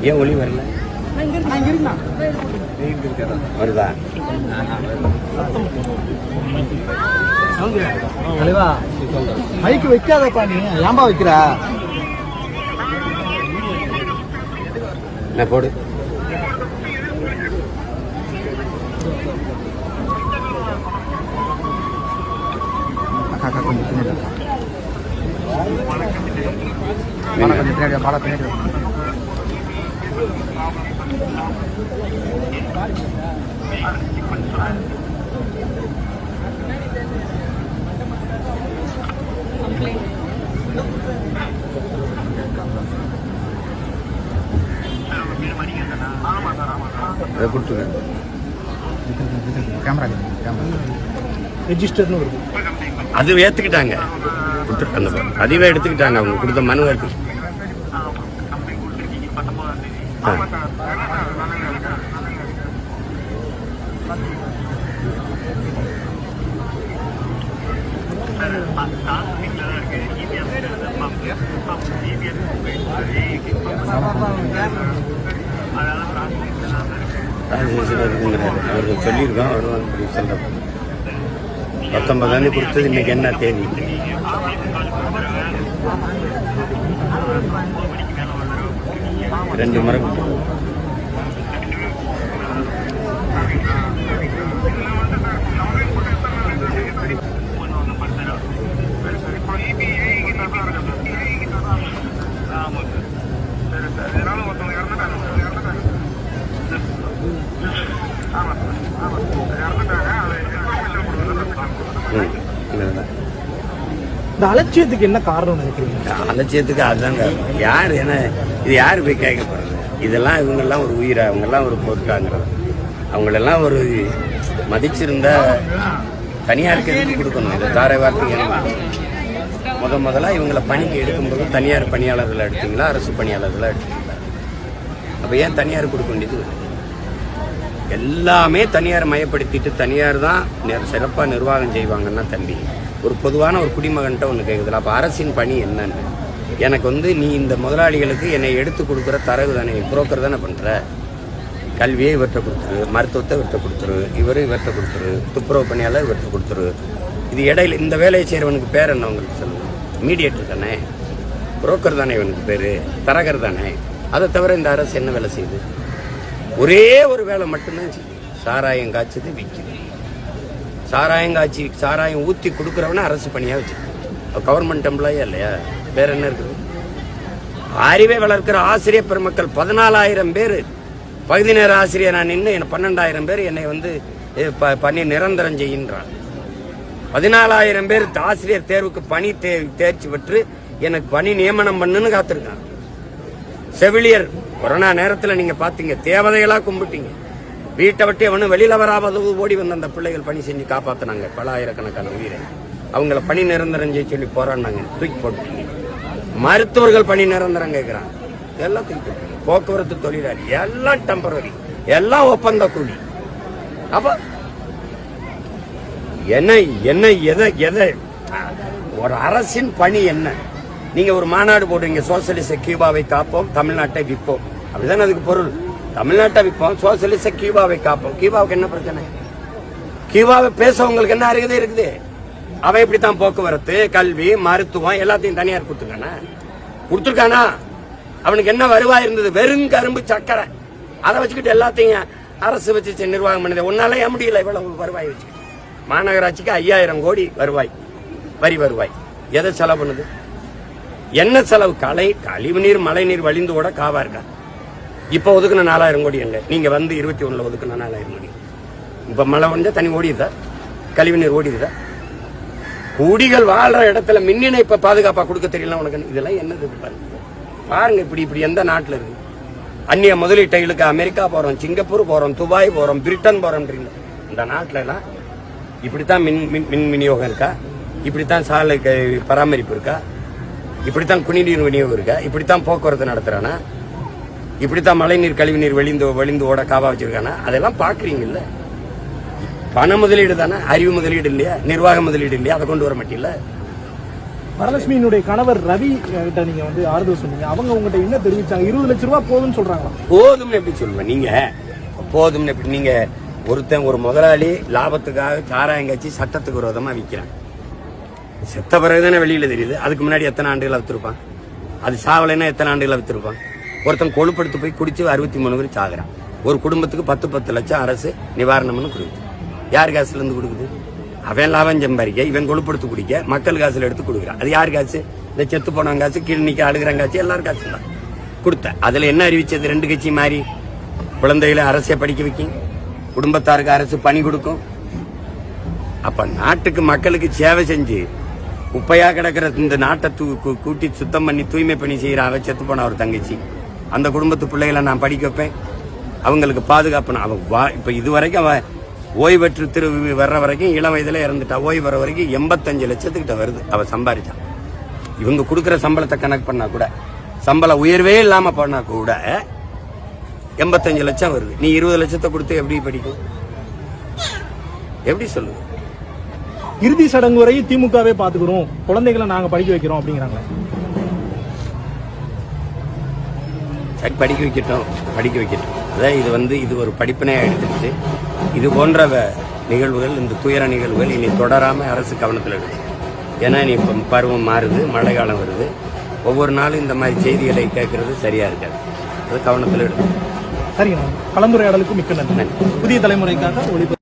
ஏன் ஒளி வரல? வருதா? மைக்கு வைக்காதப்பா, நீ ஏன்பா வைக்கிற? என்ன போடு. கொஞ்சம் பின்னாடி பாட பின்னாடி அதை கொடுத்துருங்க. கேமரா ரெஜிஸ்டர்னு வருது, அது ஏற்றுக்கிட்டாங்க. அந்த பதிவை எடுத்துக்கிட்டாங்க. அவங்க கொடுத்த மனு எடுத்து அவருக்கு சொல்லியிருக்கோம். வருவாங்க சொல்ற 19 கொடுத்தது. இன்னைக்கு என்ன தேதி? ரெண்டு முறை இந்த அலட்சியத்துக்கு என்ன காரணம் நினைக்கிறீங்க? அலட்சியத்துக்கு அதுதாங்க. யார் என்ன இது யாரு போய் கேட்கப்படுறது? இதெல்லாம் இவங்கெல்லாம் ஒரு உயிரை, அவங்கெல்லாம் ஒரு பொருட்டாங்கிறது. அவங்களெல்லாம் ஒரு மதிச்சிருந்தா தனியாருக்கு எதுக்கு கொடுக்கணும்? இதை தாரை வார்த்தைங்க முதல்ல இவங்களை பணிக்கு எடுக்கும்போது தனியார் பணியாளர்களை எடுத்தீங்களா, அரசு பணியாளர்களை எடுத்தீங்களா? அப்போ ஏன் தனியார் கொடுக்க வேண்டியது? எல்லாமே தனியார் மயப்படுத்திட்டு தனியார் தான் சிறப்பாக நிர்வாகம் செய்வாங்கன்னா தம்பி, ஒரு பொதுவான ஒரு குடிமகன்கிட்ட ஒன்று கேட்குதுல. அப்போ அரசின் பணி என்னன்னு எனக்கு நீ இந்த முதலாளிகளுக்கு என்னை எடுத்து கொடுக்குற தரவு தானே, புரோக்கர் தானே பண்ணுற. கல்வியை இவற்றை கொடுத்துரு, மருத்துவத்தை இவற்றை கொடுத்துரு, இவற்றை கொடுத்துரு, துப்புரவு பணியாளர் இவற்றை கொடுத்துரு. இது இடையில இந்த வேலையை செய்கிறவனுக்கு பேர் என்ன உங்களுக்கு சொல்லுங்க? மீடியேட்டர் தானே, புரோக்கர் தானே, இவனுக்கு பேர் தரகர் தானே. அதை தவிர இந்த அரசு என்ன வேலை செய்யுது? ஒரே ஒரு வேலை மட்டும்தான் செய்யுது. சாராயம் காய்ச்சது, விற்குது. சாராயம் ஊற்றி கொடுக்குறவன அரசு பணியாக வச்சுருக்கு. கவர்மெண்ட் எம்ப்ளாயா இல்லையா? வேற என்ன இருக்குது? அறிவை வளர்க்கிற ஆசிரியர் பெருமக்கள் 14,000 பேர் பகுதி நேர ஆசிரியர் நான் நின்று 12,000 பேர் என்னை பணி நிரந்தரம் செய்கின்றான். 14,000 பேர் ஆசிரியர் தேர்வுக்கு பணி தேர்ச்சி பெற்று எனக்கு பணி நியமனம் பண்ணுன்னு காத்திருக்கான். செவிலியர் கொரோனா நேரத்தில் நீங்க பாத்தீங்க, தேவதைகளா கும்பிட்டீங்க. வீட்டை விட்டு அவனு வெளியில வராமல் ஓடி வந்த அந்த பிள்ளைகள் பணி செஞ்சு காப்பாத்தினாங்க. பல ஆயிரக்கணக்கான உயிரை அவங்கள பணி நிரந்தரம் செய்ய சொல்லி போராடினாங்க, தூக்கி போட்டீங்க. மருத்துவர்கள் பணி நிரந்தரம் கேட்கிறாங்க, எல்லாம் தூக்கி போட்டீங்க. போக்குவரத்து தொழிலாளி எல்லாம் டெம்பரரி, எல்லாம் ஒப்பந்த கூலி. அப்ப என்ன எதை ஒரு அரசின் பணி என்ன? நீங்க ஒரு மாநாடு போடுறீங்க, சோசியலிச கியூபாவை காப்போம், தமிழ்நாட்டை விற்போம், அப்படிதான் அதுக்கு பொருள். தமிழ்நாட்டை விற்போம், சோசியலிச கியூபாவை காப்போம். கியூபாவுக்கு என்ன பிரச்சனை? கியூபாவை பேசவங்களுக்கு என்ன அருகதை இருக்குது? அவன் இப்படித்தான் போக்குவரத்து, கல்வி, மருத்துவம் எல்லாத்தையும் தனியார் கொடுத்துருக்கானா? அவனுக்கு என்ன வருவாய் இருந்தது? வெறும் கரும்பு சக்கரை. அதை வச்சுக்கிட்டு எல்லாத்தையும் அரசு வச்சு நிர்வாகம் பண்ணது. ஒன்னால ஏன் முடியல இவ்வளவு வருவாய் வச்சுக்கிட்டு? மாநகராட்சிக்கு 5000 கோடி வருவாய், வரி வருவாய். எதை செலவு பண்ணுது? என்ன செலவு? கழிவுநீர், மழை நீர் வழிந்து ஓட காவா இருக்கா? இப்ப ஒதுக்குன 4000 கோடி எங்க? நீங்க 21 ஒதுக்குன 4000 கோடி. இப்ப மழை வந்தா தண்ணி ஓடிடுதா? கழிவுநீர் ஓடிடுதா? குடிகள் வாழ்ற இடத்துல மின் இணைப்பை பாதுகாப்பா கொடுக்க தெரியல உனக்கு? இதெல்லாம் என்னது பாருங்க. இப்படி எந்த நாட்டுல இருக்கு? அந்நிய முதலீட்டைகளுக்கு அமெரிக்கா போறோம், சிங்கப்பூர் போறோம், துபாய் போறோம், பிரிட்டன் போறோம். இந்த நாட்டுல எல்லாம் இப்படித்தான் மின் விநியோகம் இருக்கா? இப்படித்தான் சாலை பராமரிப்பு இருக்கா? இப்படித்தான் குடிநீர் விநியோகம் இருக்கா? இப்படித்தான் போக்குவரத்து நடத்துறானா? இப்படித்தான் மழைநீர் கழிவுநீர் வழிந்து ஓட காவா வச்சிருக்கானா? அதெல்லாம் பாக்குறீங்கல்ல. பண முதலீடு தானே, அறிவு முதலீடு இல்லையா? நிர்வாக முதலீடு இல்லையா? அதை கொண்டு வர மாட்டீங்களா? வரலட்சுமியினுடைய கணவர் ரவி கிட்ட நீங்க வந்து ஆறுதல் சொன்னீங்க. அவங்க உங்ககிட்ட என்ன தெரிவிச்சாங்க? 20 லட்சம் ரூபாய் போதும்னு சொல்றாங்களா? போதும்னு எப்படி சொல்லுவேன்? நீங்க போதும்னு எப்படி? நீங்க ஒருத்தன் ஒரு முதலாளி லாபத்துக்காக சாராயம் காய்ச்சி சட்டத்துக்கு விரோதமா விற்கிறான். செத்த பிறகுதானே வெளியில தெரியுது. அதுக்கு முன்னாடி எத்தனை ஆண்டுகள் வித்திருப்பான்? அது சாவலைன்னா எத்தனை ஆண்டுகள் வித்திருப்பான்? ஒருத்தன் கொழுப்படுத்து போய் குடிச்சு 63 பேர் சாகுறான். ஒரு குடும்பத்துக்கு 10 லட்சம் அரசு நிவாரணம்னு கொடுக்குது. யார் காசுல இருந்து கொடுக்குது? அவன் லாபம் சம்பாதிக்க, இவன் கொழுப்படுத்து குடிக்க, மக்கள் காசுல எடுத்து கொடுக்குறான். அது யார் காசு? இந்த செத்து போனவன் காசு, கீழ் நிக்க அழுகிறான் காசு, எல்லாரும் காசு தான் கொடுத்த. அதுல என்ன அறிவிச்சது? 2 கட்சி மாறி குழந்தைகளை அரசை படிக்க வைக்கும், குடும்பத்தாருக்கு அரசு பணி கொடுக்கும். அப்ப நாட்டுக்கு மக்களுக்கு சேவை செஞ்சு குப்பையா கிடக்கிற இந்த நாட்டை கூட்டி சுத்தம் பண்ணி தூய்மை பணி செய்யற அவ செத்து போன ஒரு தங்கச்சி, அந்த குடும்பத்து பிள்ளைகளை நான் படிக்க வைப்பேன், அவங்களுக்கு பாதுகாப்பு. அவ இப்ப இதுவரைக்கும் அவ ஓய்வு பெற்று வர்ற வரைக்கும் இளம் வயதுல இறந்துட்டா. ஓய்வு வர வரைக்கும் 85 லட்சத்துக்கிட்ட வருது அவ சம்பாதிச்சா. இவங்க கொடுக்கிற சம்பளத்தை கணக்கு பண்ணா கூட, சம்பள உயர்வே இல்லாம பண்ணா கூட 85 லட்சம் வருது. நீ 20 லட்சத்தை கொடுத்து எப்படி படிக்கும்? எப்படி சொல்லுங்க? இறுதி சடங்கு வரை திமுகவே பாத்துக்கிறோம், குழந்தைகளை நாங்க படிக்க வைக்கிறோம் அப்படிங்கிறாங்க. சரி, படிக்க வைக்கட்டும். அதான் இது ஒரு படிப்பினையா எடுத்துக்கிட்டு இது போன்ற நிகழ்வுகள், இந்த துயர நிகழ்வுகள் இனி தொடராம அரசு கவனத்தில் எடுக்கும். ஏன்னா இனி இப்ப பருவம் மாறுது, மழை காலம் வருது. ஒவ்வொரு நாளும் இந்த மாதிரி செய்திகளை கேட்கறது சரியா இருக்காது. அது கவனத்தில் எடுக்கும். சரிங்க. கலந்துரையாடலுக்கு மிக்க நன்றி. புதிய தலைமுறைக்காக ஒளிபரப்பு